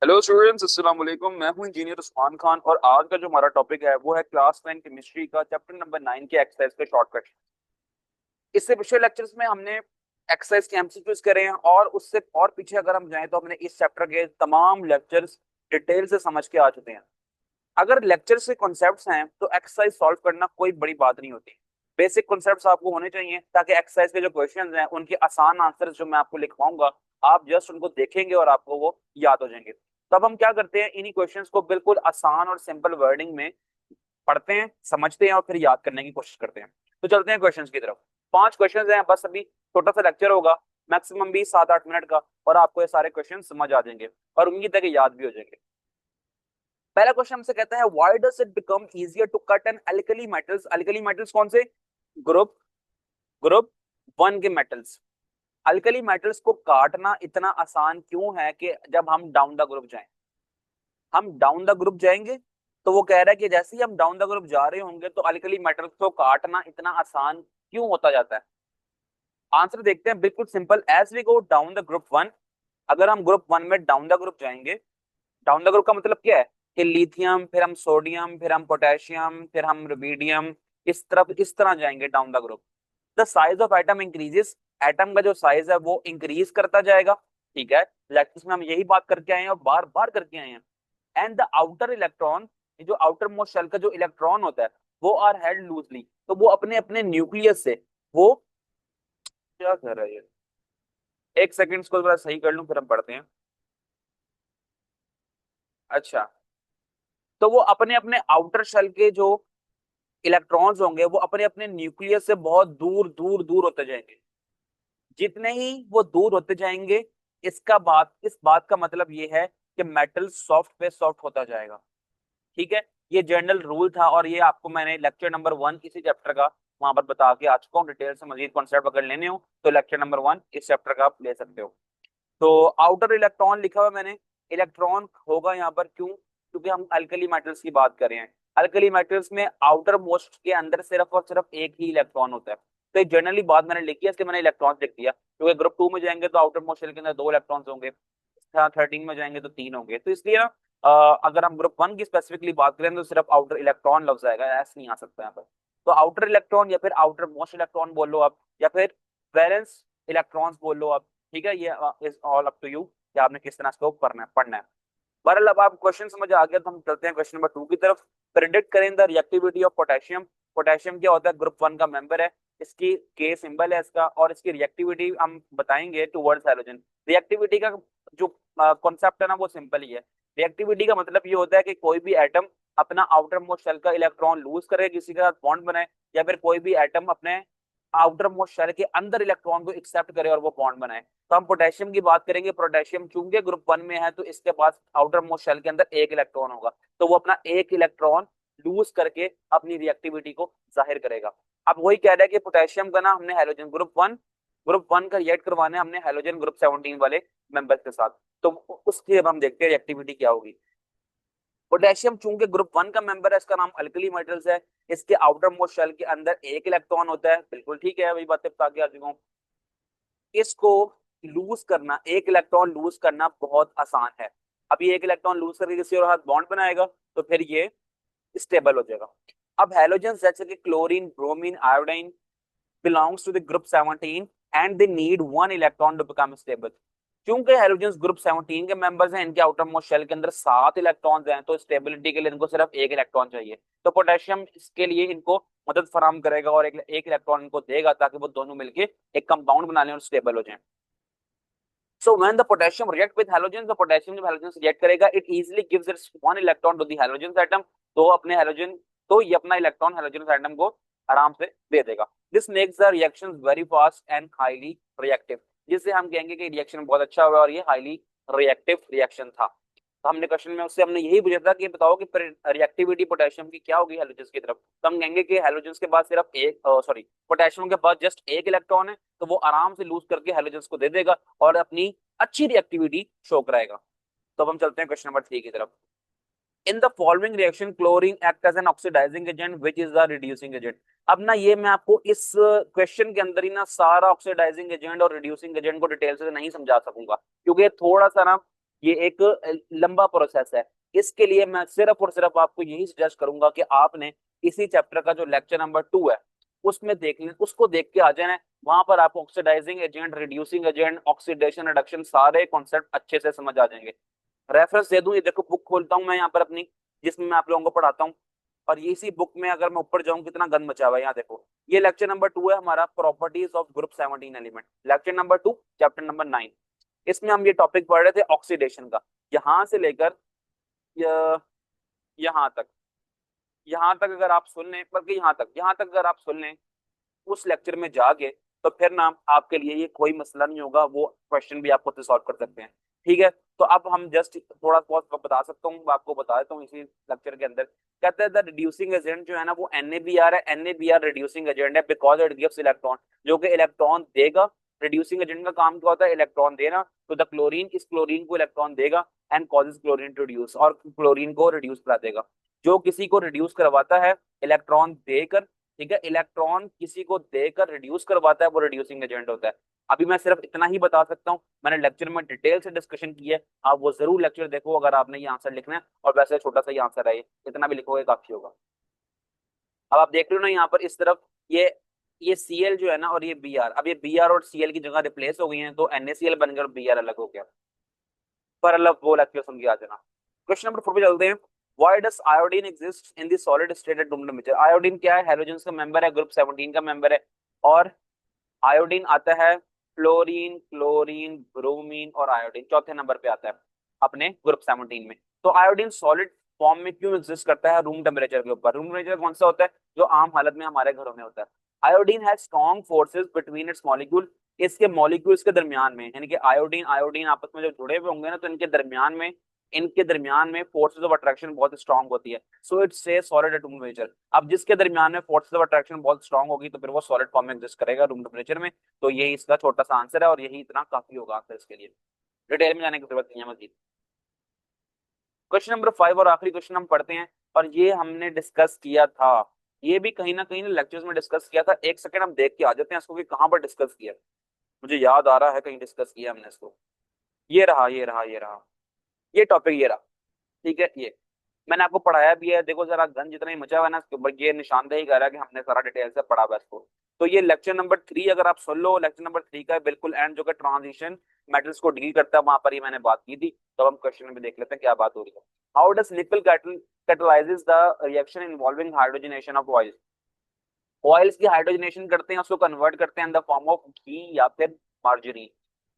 Hello students, अस्सलाम वालेकुम। मैं हूं इंजीनियर उस्मान खान और आज का जो हमारा टॉपिक है वो है क्लास 10 केमिस्ट्री का चैप्टर नंबर 9 के एक्सरसाइज के शॉर्टकट। इससे पिछले लेक्चर्स में हमने एक्सरसाइज के एमसीक्यूज करे हैं और उससे और पीछे अगर हम जाएं तो हमने इस चैप्टर के तमाम लेक्चर्स डिटेल से समझ के आ चुके हैं। अगर लेक्चर से कॉन्सेप्ट्स हैं तो एक्सरसाइज सॉल्व करना कोई बड़ी बात नहीं होती। बेसिक कॉन्सेप्ट्स आपको होने चाहिए ताकि एक्सरसाइज के जो क्वेश्चंस हैं उनके आसान आंसर्स जो मैं आपको लिखवाऊंगा आप जस्ट उनको देखेंगे और आपको वो याद हो जाएंगे। तो अब हम क्या करते हैं, इन्हीं क्वेश्चंस को बिल्कुल आसान और सिंपल वर्डिंग में पढ़ते हैं, समझते हैं और फिर याद करने की कोशिश करते हैं। तो चलते हैं क्वेश्चंस की तरफ। 5 क्वेश्चंस हैं बस, अभी छोटा सा लेक्चर होगा, मैक्सिमम भी 7-8 मिनट का, और आपको ये सारे क्वेश्चन समझ आ जाएंगे और उम्मीद है कि याद भी हो जाएंगे। पहला क्वेश्चन हमसे कहता है why does it become easier to cut an alkali metals. Alkali metals कौन से? ग्रुप ग्रुप 1 के मेटल्स। अल्कली मेटल्स को काटना इतना आसान क्यों है कि जब हम डाउन द ग्रुप जाएं, हम डाउन द ग्रुप जाएंगे तो वो कह रहा है कि जैसे ही हम डाउन द ग्रुप जा रहे होंगे तो अल्कली मेटल्स को काटना इतना आसान क्यों होता जाता है। आंसर देखते हैं, बिल्कुल simple. As we go down the group 1, अगर हम ग्रुप 1 में डाउन द ग्रुप जाएंगे, डाउन द ग्रुप का मतलब क्या है कि लिथियम, फिर हम सोडियम, फिर हम पोटेशियम, फिर हम रुबिडियम, इस तरफ इस तरह जाएंगे down the group. The size of atom increases, atom का जो साइज है वो इंक्रीज करता जाएगा। ठीक है, लेक्चर्स में हम यही बात करके आए हैं और बार बार करके आए हैं। एंड द आउटर इलेक्ट्रॉन, जो आउटर मोस्ट शेल का जो इलेक्ट्रॉन होता है वो आर हेल्ड लूजली, तो वो अपने अपने न्यूक्लियस से वो क्या कर रहा है ये, एक सेकंड को थोड़ा सही कर लूं फिर हम पढ़ते हैं। अच्छा, तो वो अपने अपने आउटर शेल के जो इलेक्ट्रॉन्स होंगे वो अपने अपने न्यूक्लियस से बहुत दूर दूर दूर होते जाएंगे। जितने ही वो दूर होते जाएंगे, इस बात का मतलब ये है कि मेटल सॉफ्ट पे सॉफ्ट होता जाएगा। ठीक है, ये जनरल रूल था और ये आपको मैंने लेक्चर नंबर 1 इसी चैप्टर का वहां पर बता के आ चुका हूँ। डिटेल से मजीद कॉन्सेप्ट अगर लेने हो तो लेक्चर नंबर 1 इस चैप्टर का आप ले सकते हो। तो आउटर इलेक्ट्रॉन लिखा हुआ है मैंने, इलेक्ट्रॉन होगा यहाँ पर क्यों, क्योंकि हम अल्कली मेटल्स की बात कर रहे हैं। अल्कली मेटल्स में आउटर मोस्ट के अंदर सिर्फ और सिर्फ एक ही इलेक्ट्रॉन होता है। तो एक जनरली बात मैंने लिखी है, इसलिए मैंने इलेक्ट्रॉन लिख दिया, क्योंकि ग्रुप 2 में जाएंगे तो आउटर मोस्ट शेल के अंदर 2 इलेक्ट्रॉन्स होंगे, 13 में जाएंगे तो 3 होंगे। तो इसलिए ना अगर हम ग्रुप 1 की स्पेसिफिकली बात करें तो सिर्फ आउटर इलेक्ट्रॉन लफ्ज आएगा, ऐसे नहीं आ सकता यहाँ पर। तो आउटर इलेक्ट्रॉन या फिर आउटर मोस्ट इलेक्ट्रॉन बोल लो आप, या फिर वैलेंस इलेक्ट्रॉन्स बोल लो आप। ठीक है, ये is all up to you कि आपने किस तरह इसको पढ़ना है। बहरहाल अब आप क्वेश्चन समझ आ गया तो हम चलते हैं क्वेश्चन नंबर 2 की तरफ। प्रिडिक्ट करें the reactivity of potassium. Potassium क्या होता है? ग्रुप 1 का मेंबर है, इसकी के सिंबल है इसका, और इसकी रिएक्टिविटी हम बताएंगे टुवर्ड्स हैलोजन। रिएक्टिविटी का जो कॉन्सेप्ट है ना वो सिंपल ही है। रिएक्टिविटी का मतलब ये होता है कि कोई भी एटम अपना आउटर मोस्ट शेल का इलेक्ट्रॉन लूज करे, किसी के साथ बॉन्ड बनाए, या फिर कोई भी एटम अपने आउटर मोस्ट शेल के अंदर इलेक्ट्रॉन को एक्सेप्ट करे और वो बॉन्ड बनाए। तो हम पोटेशियम की बात करेंगे। पोटेशियम चूंकि ग्रुप 1 में है तो इसके पास आउटर मोस्ट शेल के अंदर एक इलेक्ट्रॉन होगा, तो वो अपना एक इलेक्ट्रॉन लूज करके अपनी रिएक्टिविटी को जाहिर करेगा। अब वही कह रहा है कि पोटेशियम का ना हमने हेलोजन ग्रुप 1 का रिएक्ट करवाना है हमने हेलोजन ग्रुप 17 वाले मेंबर्स के साथ। तो उसकी अब हम देखते हैं रिएक्टिविटी क्या होगी। पोटेशियम चूंकि ग्रुप 1 का मेंबर है, इसका नाम अल्कली मेटल्स है, इसके आउटर मोस्ट शेल के अंदर एक इलेक्ट्रॉन होता है, बिल्कुल ठीक है, वही बातें बता के आ चुका हूँ। इसको लूज करना, एक इलेक्ट्रॉन लूज करना बहुत आसान है। अब ये एक इलेक्ट्रॉन लूज करके किसी और हाथ बॉन्ड बनाएगा तो फिर ये स्टेबल हो जाएगा। अब हैलोजन जैसे कि chlorine, bromine, iodine belongs to the group 17 and they need one electron to become stable। क्योंकि हैलोजेंस ग्रुप 17 के मेंबर्स हैं, इनके आउटर मोस्ट शेल के अंदर 7 इलेक्ट्रॉन्स हैं, तो स्टेबिलिटी के लिए इनको सिर्फ एक इलेक्ट्रॉन चाहिए। तो पोटेशियम इसके लिए इनको मदद फराम करेगा और एक इलेक्ट्रॉन इनको देगा ताकि वो दोनों मिलके एक कंपाउंड बना लें और स्टेबल हो जाएं। So when the potassium react with halogens, the potassium जब halogens react करेगा, it easily gives its one electron to the halogens atom। तो अपने halogen, तो ये अपना इलेक्ट्रॉन halogens atom को आराम से दे देगा। This makes the reactions very fast and highly reactive। जिससे हम कहेंगे कि रिएक्शन बहुत अच्छा हुआ और ये हाईली रिएक्टिव रिएक्शन था। तो हमने क्वेश्चन में उससे हमने यही पूछा था कि बताओ कि रिएक्टिविटी पोटेशियम की क्या होगी हैलोजेंस की तरफ। तो हम कहेंगे कि हैलोजेंस के पास सिर्फ एक, सॉरी, पोटेशियम के पास जस्ट एक इलेक्ट्रॉन है, तो वो आराम से लूज करके हैलोजेंस को दे देगा और अपनी अच्छी रिएक्टिविटी शो कराएगा। तो अब हम चलते हैं क्वेश्चन नंबर 3 की तरफ। In the following reaction chlorine act as an oxidising agent which is the reducing agent. अब ना ये मैं आपको इस क्वेश्चन के अंदर ही ना सारा ऑक्सीडाइजिंग एजेंट और रिड्यूसिंग एजेंट को डिटेल से नहीं समझा सकूंगा, क्योंकि थोड़ा सा ना ये एक लंबा प्रोसेस है। इसके लिए मैं सिर्फ और सिर्फ आपको यही सजेस्ट करूंगा कि आपने इसी चैप्टर का जो लेक्चर नंबर 2 है उसमें देख लें, उसको देख के आ जाना है। वहां पर आपको oxidising agent, reducing agent, oxidation, reduction सारे कॉन्सेप्ट अच्छे से समझ आ जाएंगे। रेफरेंस दे दूं, ये देखो बुक खोलता हूं मैं यहाँ पर अपनी, जिसमें मैं आप लोगों को पढ़ाता हूँ। और ये इसी बुक में अगर मैं ऊपर जाऊं कितना गंद मचा हुआ है, यहाँ देखो। ये लेक्चर नंबर 2 है हमारा, properties of group 17 element, lecture number 2, chapter number 9। इसमें हम ये टॉपिक पढ़ रहे थे ऑक्सीडेशन का। यहां से लेकर य- यहाँ तक, यहाँ तक अगर आप सुन लें, बल्कि यहाँ तक अगर आप सुन लें उस लेक्चर में जाके, तो फिर ना आपके लिए ये कोई मसला नहीं होगा, वो क्वेश्चन भी आप खुद से सॉल्व कर सकते हैं। ठीक है, तो अब हम जस्ट थोड़ा बहुत बता सकता हूँ, आपको बता देता हूँ इसी लेक्चर के अंदर। कहते हैं द रिड्यूसिंग एजेंट जो है ना वो NaBr है। NaBr रिड्यूसिंग एजेंट है बिकॉज इट गिव्स इलेक्ट्रॉन, जो कि इलेक्ट्रॉन देगा। रिड्यूसिंग एजेंट का काम क्या होता है? इलेक्ट्रॉन देना। तो द क्लोरीन, इस क्लोरीन को इलेक्ट्रॉन देगा and causes chlorine to reduce, और क्लोरीन को रिड्यूस करा देगा। जो किसी को रिड्यूस करवाता है इलेक्ट्रॉन देकर, ठीक है, इलेक्ट्रॉन किसी को देकर रिड्यूस करवाता है, वो रिड्यूसिंग एजेंट होता है। अभी मैं सिर्फ इतना ही बता सकता हूँ, मैंने लेक्चर में डिटेल से डिस्कशन की है। आप वो जरूर लेक्चर देखो अगर आपने ये आंसर लिखना है, और वैसे छोटा सा ये आंसर है, इतना भी लिखोगे काफी होगा। अब आप देख रहे हो ना यहाँ पर इस तरफ, ये Cl जो है ना और ये Br, अब ये Br और Cl की जगह रिप्लेस हो गई हैं, तो NaCl बन गया और Br अलग हो गया। पर अलग वो लेक्चर सुन के आ जाना। क्वेश्चन नंबर 4 पे चलते हैं। Why does iodine exist in the solid state at room temperature? Iodine क्या है? हेलोजेंस का मेंबर है, ग्रुप 17 का मेंबर है। और आयोडीन आता है फ्लोरीन, क्लोरीन, ब्रोमीन और आयोडीन चौथे नंबर पे आता है अपने ग्रुप 17 में। तो आयोडीन सॉलिड फॉर्म में क्यों एग्जिस्ट करता है रूम टेम्परेचर के ऊपर? रूम टेम्परेचर कौन सा होता है? जो आम हालत में हमारे घरों में होता है। Iodine has strong forces between its molecule, इसके मॉलिक्यूल्स के दरमियान में, यानी कि आयोडीन आयोडीन आपस में जो जुड़े हुए होंगे ना, तो इनके दरमियान में फोर्सेस ऑफ अट्रैक्शन बहुत स्ट्रांग होती है। सो इट्स से सॉलिड एट रूम टेम्परेचर। अब जिसके दरमियान में फोर्सेस ऑफ अट्रैक्शन बहुत स्ट्रांग होगी, तो फिर वो सॉलिड फॉर्म में एग्जिस्ट करेगा रूम टेम्परेचर में। तो यही इसका छोटा सा आंसर है, और यही इतना काफी होगा आंसर इसके लिए, डिटेल में जाने की जरूरत नहीं है मजीद। क्वेश्चन नंबर 5 और आखिरी क्वेश्चन हम पढ़ते हैं, और ये हमने डिस्कस किया था, ये भी कहीं ना कहीं लेक्चर्स में डिस्कस किया था। एक सेकंड हम देख के आ जाते हैं इसको कि कहाँ पर डिस्कस किया। मुझे याद आ रहा है कहीं डिस्कस किया हमने इसको। ये रहा ये टॉपिक, ये रहा। ठीक है, ये मैंने आपको पढ़ाया भी है। देखो जरा गन जितना ही मचा हुआ है ना इसके ऊपर, ये निशानदेही कर रहा है कि हमने सारा डिटेल से पढ़ा हुआ है इसको। तो ये लेक्चर नंबर 3 अगर आप सुन लो, लेक्चर नंबर 3 का बिल्कुल एंड, जो कि ट्रांजिशन मेटल्स को डील करता है, वहां पर ही मैंने बात की थी। तो हम क्वेश्चन में देख लेते हैं क्या बात हो रही है। हाउ डज निकल कैटलाइजेस the reaction involving hydrogenation of oil? Oils की हाइड्रोजनेशन करते हैं, उसको कन्वर्ट करते हैं इन द फॉर्म ऑफ घी या फिर मार्जरी।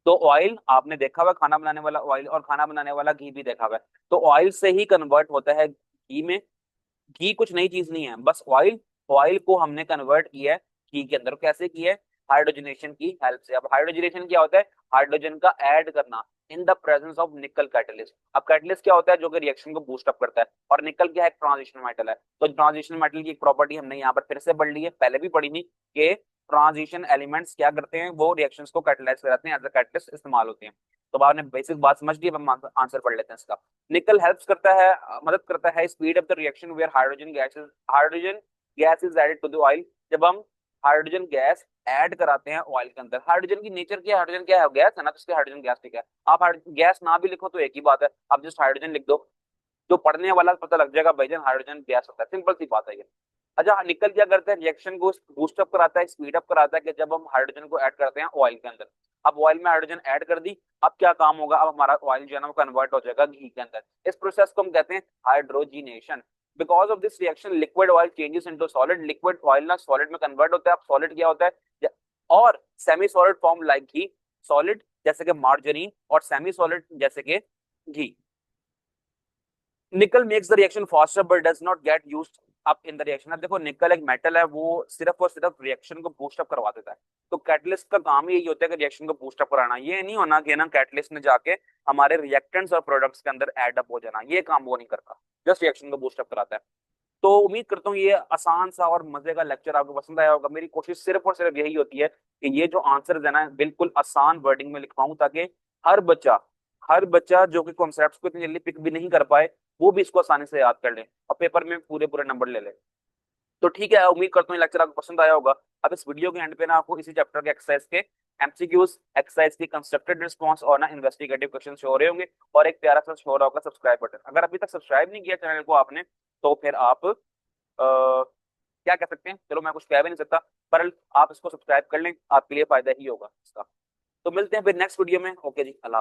तो ऑयल आपने देखा हुआ, खाना बनाने वाला ऑयल और खाना बनाने वाला घी भी देखा हुआ है। तो ऑयल से ही कन्वर्ट होता है घी में। घी कुछ नई चीज नहीं है, बस ऑयल, ऑयल को हमने कन्वर्ट किया है घी के अंदर। कैसे किया है? हाइड्रोजनेशन की हेल्प से। अब हाइड्रोजनेशन क्या होता है? हाइड्रोजन का ऐड करना इन द प्रेजेंस ऑफ निकल कैटलिस्ट। अब कैटलिस्ट क्या होता है? जो कि रिएक्शन को बूस्ट अप करता है। और निकल क्या है? ट्रांजिशन मेटल है। तो ट्रांजिशन मेटल की एक प्रॉपर्टी हमने यहाँ पर फिर से पढ़ ली है, पहले भी पढ़ी थी, कि ट्रांजिशन एलिमेंट्स क्या करते हैं? वो रिएक्शंस को कैटलाइज कराते हैं, एज अ कैटलिस्ट इस्तेमाल होते हैं। तो आपने बेसिक बात समझ ली, अब हम आंसर पढ़ लेते हैं इसका। निकल हेल्प्स करता है, मदद करता है speed up the reaction where hydrogen gas is added to the oil. जब हम हाइड्रोजन गैस ऐड कराते हैं ऑयल के अंदर, हाइड्रोजन की नेचर क्या है? हाइड्रोजन क्या है? गैस है ना, तो इसके हाइड्रोजन गैस, ठीक है। आप गैस ना भी लिखो तो एक ही बात है, आप जस्ट हाइड्रोजन लिख दो, जो पढ़ने वाला पता लग जाएगा भाईजान हाइड्रोजन गैस होता है, सिंपल सी बात है ये। अच्छा, निकल क्या करता है? रिएक्शन को बूस्ट अप कराता है, स्पीड अप कराता है, कि जब हम हाइड्रोजन को ऐड करते हैं ऑयल के अंदर। अब ऑयल में हाइड्रोजन ऐड कर दी, अब क्या काम होगा? अब हमारा ऑयल जो है ना वो कन्वर्ट हो जाएगा घी के अंदर। इस प्रोसेस को हम कहते हैं hydrogenation. Because of this reaction liquid oil changes into solid. Liquid oil ना सॉलिड में कन्वर्ट होता है। अब सॉलिड क्या होता है? और सेमी सॉलिड फॉर्म लाइक घी, सॉलिड जैसे कि मार्जरीन, और सेमी सॉलिड जैसे कि घी। निकल makes the reaction faster but does not get used up in the reaction. अब देखो निकल एक मेटल है, वो सिर्फ और सिर्फ रिएक्शन को बूस्ट अप करवा देता है। तो कैटलिस्ट का काम ही यही होता है कि रिएक्शन को बूस्ट अप कराना। ये नहीं होना कि ना कैटलिस्ट ने जाके हमारे रिएक्टेंट्स और प्रोडक्ट्स के अंदर एड अप हो जाना, ये काम वो नहीं करता, जस्ट रिएक्शन को बूस्ट अप कराता है। तो उम्मीद करता हूँ ये आसान सा और मजे का लेक्चर आपको पसंद आया होगा। मेरी कोशिश सिर्फ और सिर्फ यही होती है कि ये जो आंसर है ना बिल्कुल आसान वर्डिंग में लिख पाऊं, ताकि हर बच्चा हर बच्चा जो कि कॉन्सेप्ट्स को इतनी जल्दी पिक भी नहीं कर पाए, वो भी इसको आसानी से याद कर ले और पेपर में पूरे पूरे नंबर ले ले। तो ठीक है, उम्मीद करता हूँ लेक्चर आपको पसंद आया होगा। अब इस वीडियो के एंड पे ना आपको इसी चैप्टर के एक्सरसाइज के एमसीक्यूज, एक्सरसाइज की कंस्ट्रक्टेड रिस्पॉन्स और ना इन्वेस्टिगेटिव क्वेश्चन शो हो रहे होंगे, और एक प्यारा सा शो हो रहा होगा सब्सक्राइब बटन। अगर अभी तक सब्सक्राइब नहीं किया चैनल को आपने, तो फिर आप क्या कह सकते हैं, चलो मैं कुछ कह भी नहीं सकता, पर आप इसको सब्सक्राइब कर लें, आपके लिए फायदा ही होगा इसका। तो मिलते हैं फिर नेक्स्ट वीडियो में। ओके जी, अल्लाह।